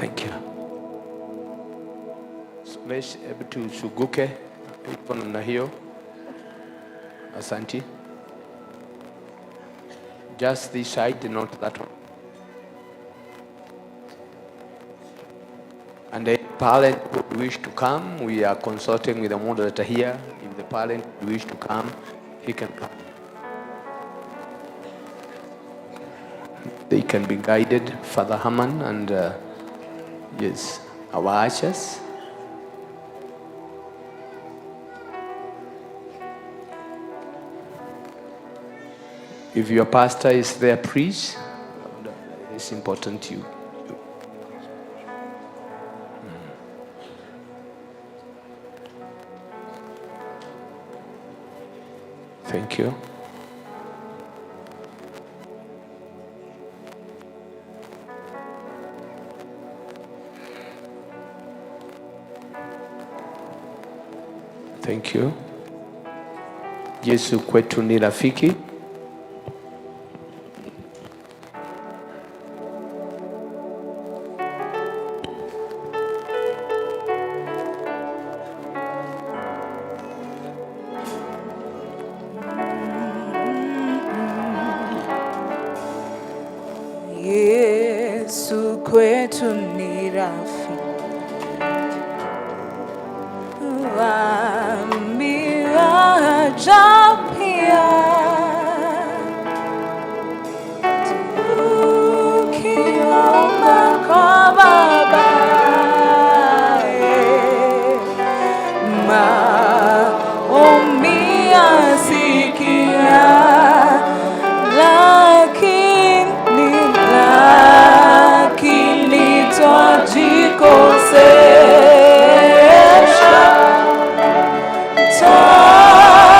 Thank you. Let's able to suguke ipo namna hiyo. Asante. Just this side, not that one. And the parent would wish to come. We are consulting with the moderator here. If the parent would wish to come, he can come. They can be guided, Father Haman and yes, our ushers. If your pastor is there, please. It's important you. Thank you. Thank you. Yesu kwetu ni rafiki. Yesu kwetu ni rafiki. Japia tukiomba kwa Baba, maombi yasikia, lakini twajikosesha.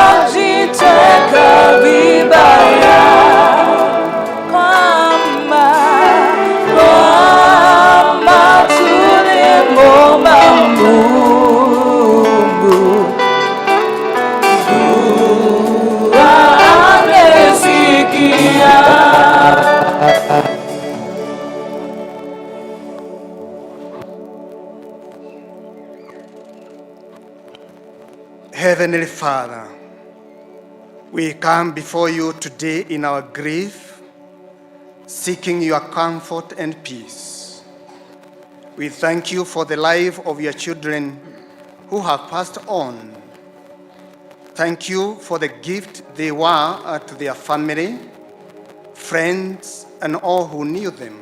Tajiteka vibaya kwamba tulimwomba Mungu, dua angesikia. Heavenly Father, we come before you today in our grief, seeking your comfort and peace. We thank you for the life of your children who have passed on. Thank you for the gift they were to their family, friends, and all who knew them.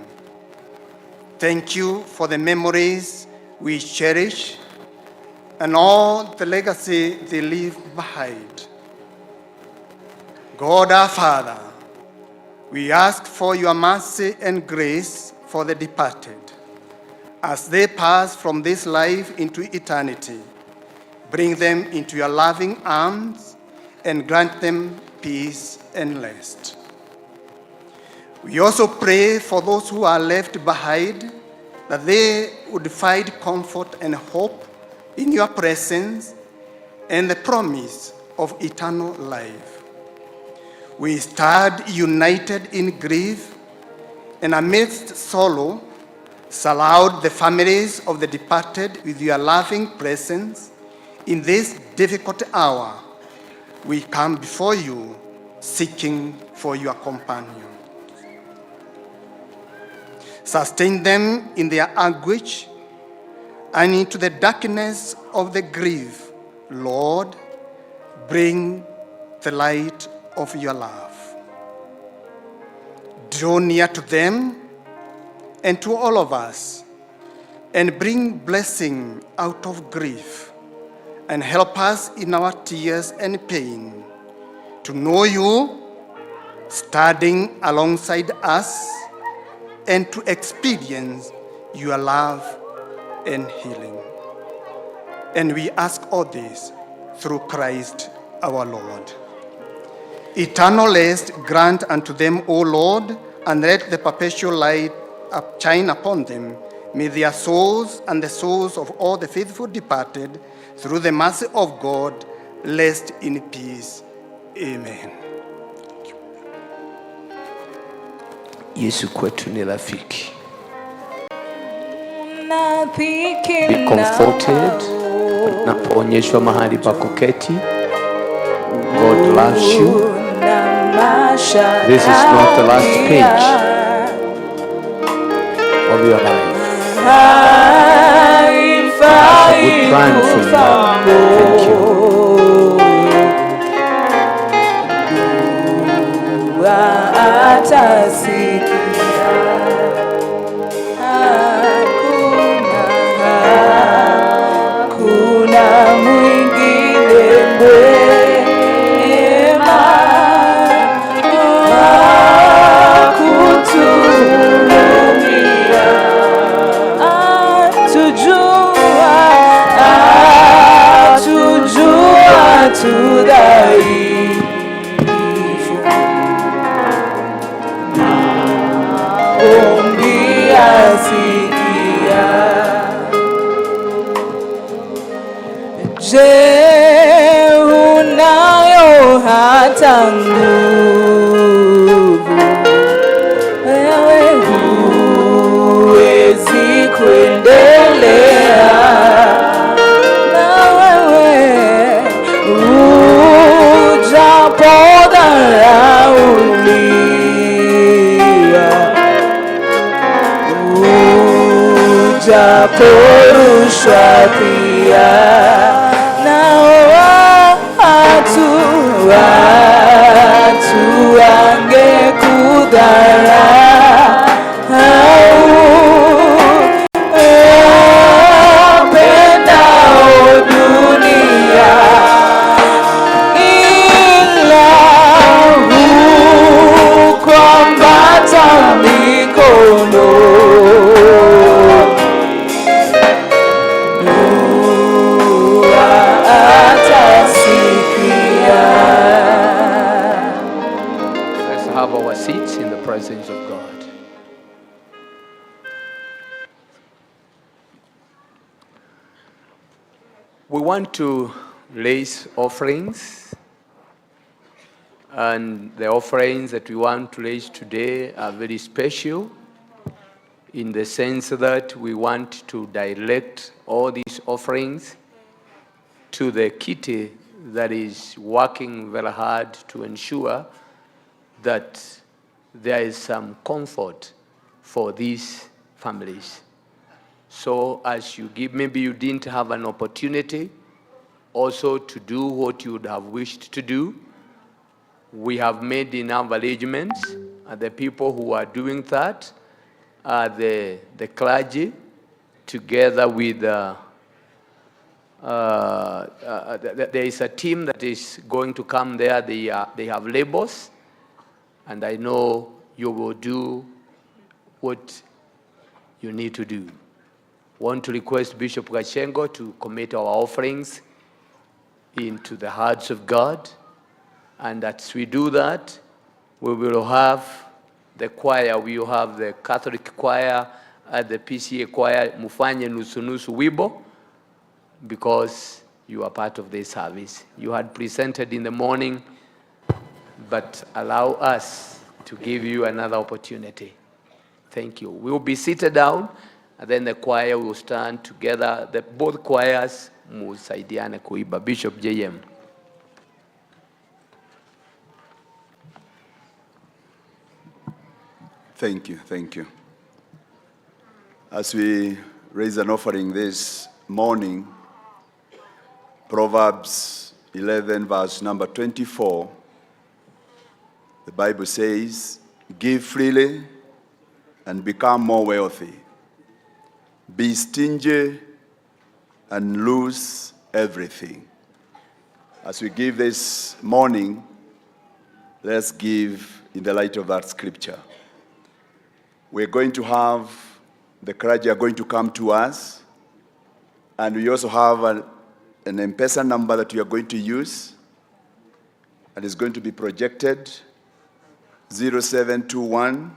Thank you for the memories we cherish and all the legacy they leave behind. God our Father, we ask for your mercy and grace for the departed. As they pass from this life into eternity, bring them into your loving arms and grant them peace and rest. We also pray for those who are left behind, that they would find comfort and hope in your presence and the promise of eternal life. We stand united in grief, and amidst sorrow, surround the families of the departed with your loving presence. In this difficult hour, we come before you, seeking for your companion. Sustain them in their anguish and into the darkness of the grief. Lord, bring the light of your love. Draw near to them and to all of us, and bring blessing out of grief, and help us in our tears and pain to know you standing alongside us and to experience your love and healing. And we ask all this through Christ our Lord. Eternal rest grant unto them, O Lord, and let the perpetual light shine upon them. May their souls and the souls of all the faithful departed, through the mercy of God, rest in peace. Amen. Yesu kwetu ni rafiki. Be comforted. Napoonyeshwa mahali pa kuketi. God loves you. This is not the last page of your life. That's a good plan for you. Thank you. Kuna mwingine mwema kutuhurumia, atujua tudhaifu, ombi asikia. Je, unayo hata nguvu? Wewe huwezi kuendelea, na wewe ujapodharauliwa, ujaporushwa pia, watu wangekudharau, wapendao dunia, ila hukuambata mikono, Have our seats in the presence of God. We want to raise offerings, and the offerings that we want to raise today are very special in the sense that we want to direct all these offerings to the kitty that is working very hard to ensure that there is some comfort for these families. So as you give, maybe you didn't have an opportunity also to do what you would have wished to do. We have made enough arrangements, and the people who are doing that are the clergy, together with there is a team that is going to come there. They have labels, and I know you will do what you need to do. Want to request Bishop Gachengo to commit our offerings into the hearts of God. And as we do that, we will have the choir. We will have the Catholic choir and the PCA choir, mufanye nusu nusu wibo, because you are part of this service. You had presented in the morning, but allow us to give you another opportunity. Thank you. We will be seated down, and then the choir will stand together. Both choirs musaidiane kuiba. Bishop JM. Thank you, thank you. As we raise an offering this morning, Proverbs 11, verse number 24, the Bible says, "Give freely and become more wealthy. Be stingy and lose everything." As we give this morning, let's give in the light of that scripture. We're going to have, the clergy are going to come to us, and we also have an M-Pesa number that we are going to use, and it's going to be projected, 0721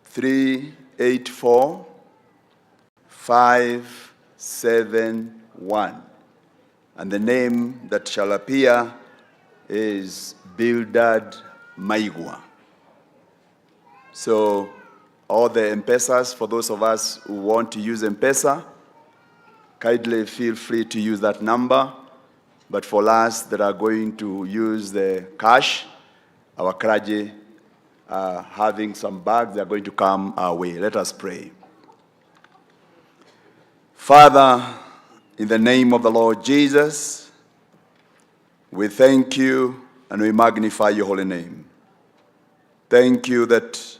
384 571. And the name that shall appear is Bildad Maigwa. So all the M-Pesas. For those of us who want to use M-Pesa, kindly feel free to use that number. But for us that are going to use the cash, our clergy are having some bags that are going to come our way. Let us pray. Father, in the name of the Lord Jesus, we thank you and we magnify your holy name. Thank you that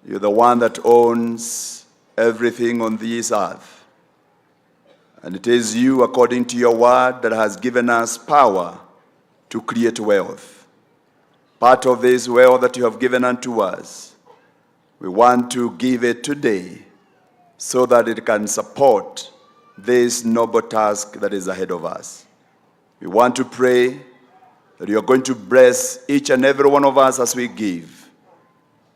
you're the one that owns everything on this earth. And it is you, according to your word, that has given us power to create wealth. Part of this wealth that you have given unto us, we want to give it today so that it can support this noble task that is ahead of us. We want to pray that you are going to bless each and every one of us as we give.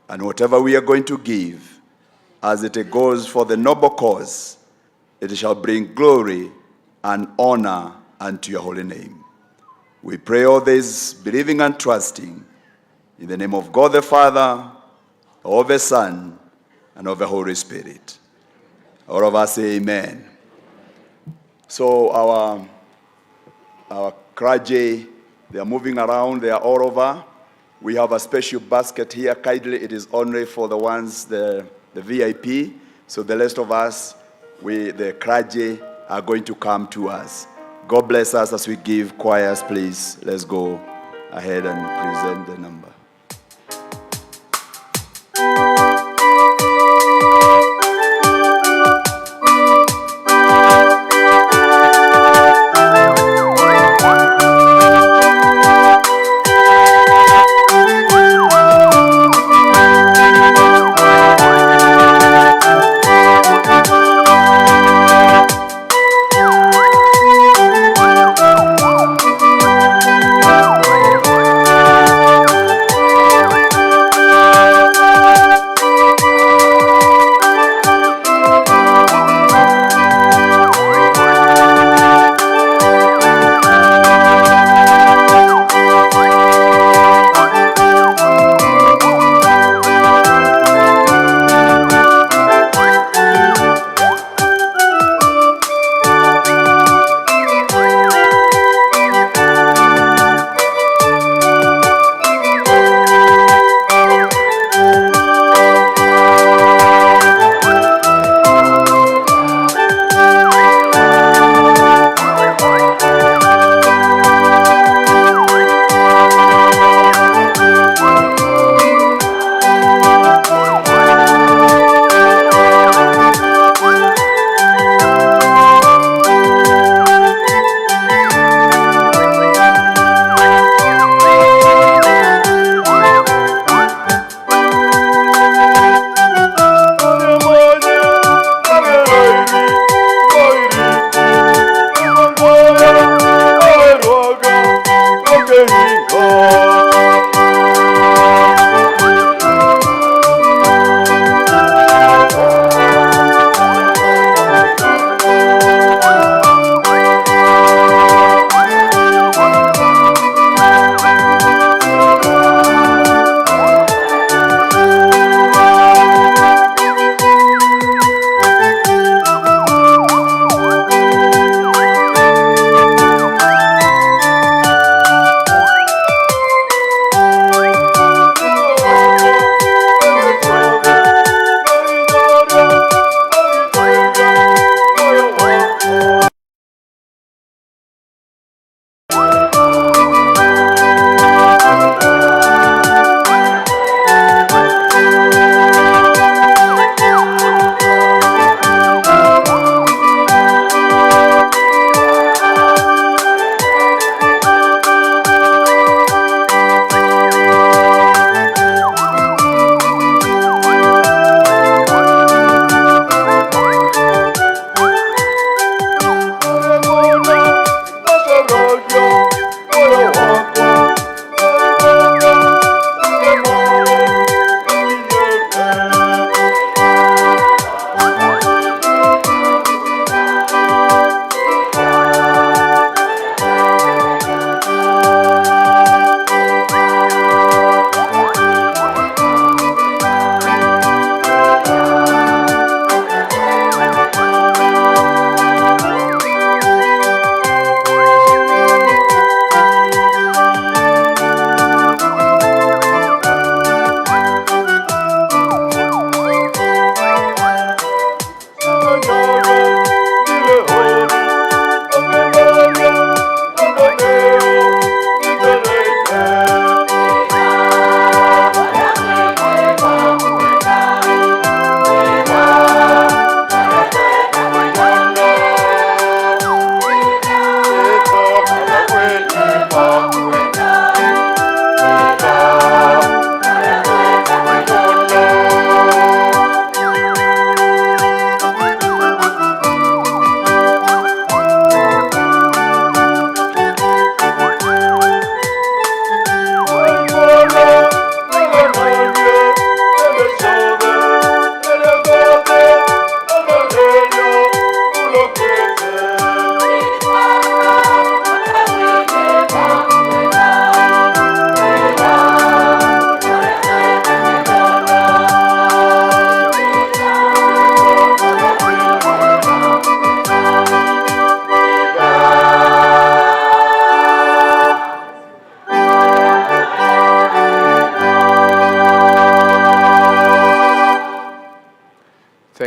And whatever we are going to give, as it goes for the noble cause, it shall bring glory and honor unto your holy name. We pray all this, believing and trusting, in the name of God the Father, of the Son, and of the Holy Spirit. All of us say amen. So our clergy, they are moving around, they are all over. We have a special basket here. Kindly, it is only for the ones, the VIP. So the rest of us, the clergy, are going to come to us. God bless us as we give. Choirs, please. Let's go ahead and present the number.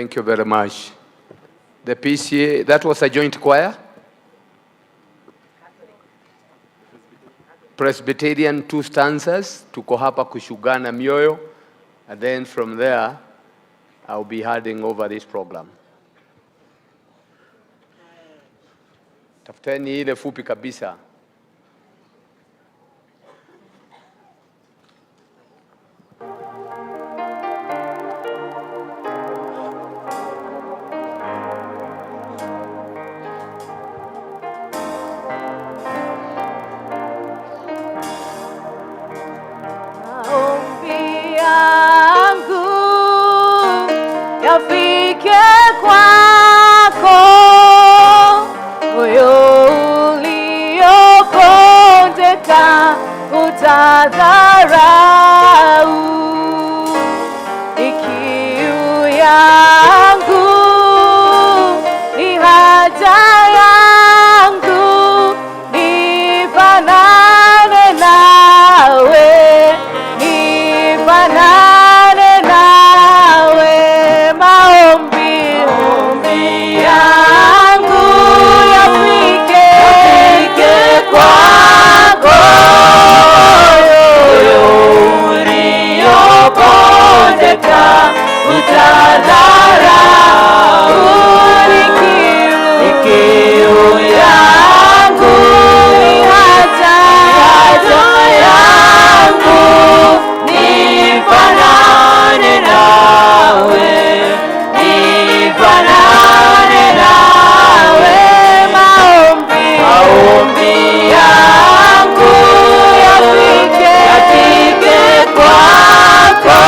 Thank you very much. The PCA, that was a joint choir? Presbyterian 2 stanzas, tuko hapa kushugana mioyo, and then from there, I'll be handing over this program. Tafuteni ile fupi kabisa. Maombi yangu yafike kwako, moyo uliopondeka utadharau. Ni kiu yangu, ni haja yangu, nifanane nawe, nifanane nawe. Maombi yangu yafike kwako, moyo uliopondeka utadharau. Ni kiu yangu, ni haja yangu, nifanane nawe, nifanane nawe. Maombi yangu yafike kwako,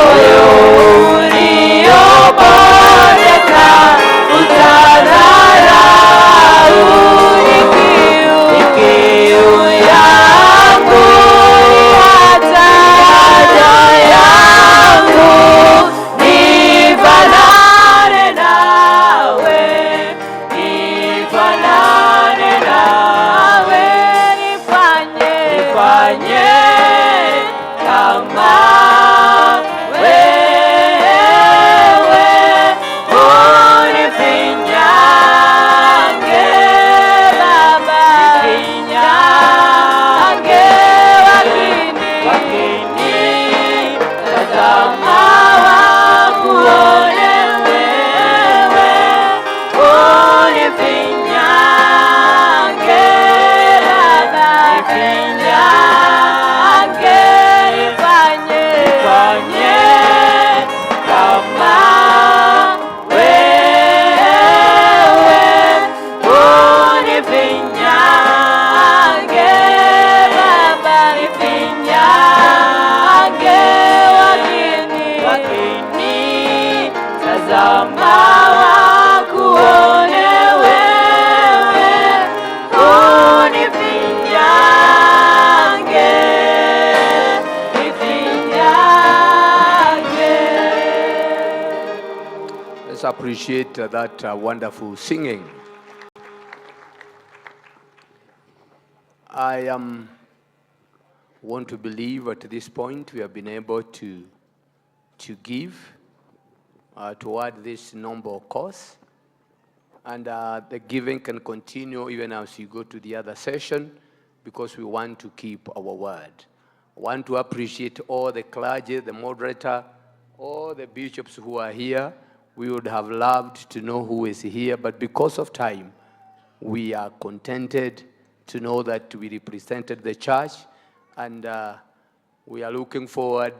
moyo uliopondeka utadharau. Ni kiu yangu, haja yangu, nifanane nawe, nifanane nawe. Nifanye kama wewe, unifinyange Baba, nifinyange wakini tazama wakuone wewe, unifinyange Baba, nifinyange, nifanye kama wewe, unifinyange Baba, nifinyange wakini tazama wakuone wewe, unifinyange, nifinyange. Let's appreciate that wonderful singing. I want to believe at this point we have been able to give toward this noble cause. And the giving can continue even as you go to the other session, because we want to keep our word. I want to appreciate all the clergy, the moderator, all the bishops who are here. We would have loved to know who is here, but because of time, we are contented to know that we represented the church, and we are looking forward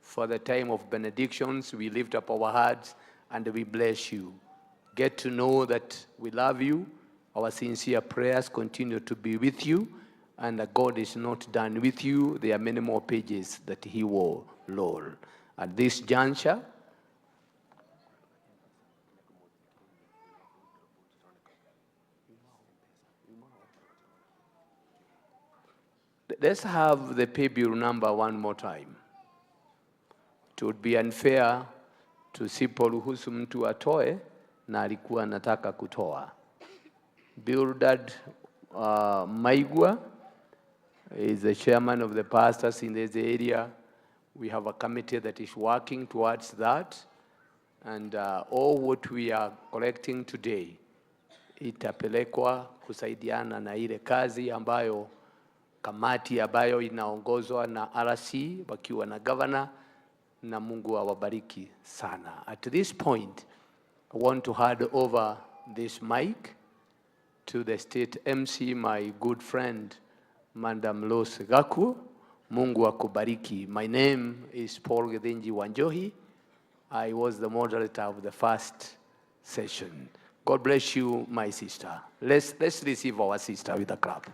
for the time of benedictions. We lift up our hearts and we bless you. Get to know that we love you. Our sincere prayers continue to be with you, and that God is not done with you. There are many more pages that He will load. At this juncture, let's have the pay bill number one more time. It would be unfair tusiporuhusu mtu atoe na alikuwa anataka kutoa. Bildad Maigwa is the chairman of the pastors in this area. We have a committee that is working towards that. And all what we are collecting today itapelekwa kusaidiana na ile kazi ambayo kamati ambayo inaongozwa na RC wakiwa na governor, na Mungu awabariki sana. At this point, I want to hand over this mic to the state MC, my good friend, Madam Los Gaku. Mungu akubariki. My name is Paul Githinji Wanjohi. I was the moderator of the first session. God bless you, my sister. Let's receive our sister with a clap.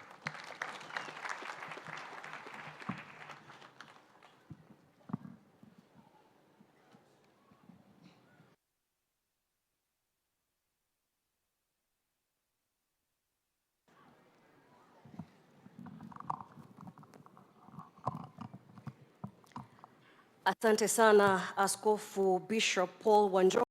Asante sana Askofu Bishop Paul Wanjohi.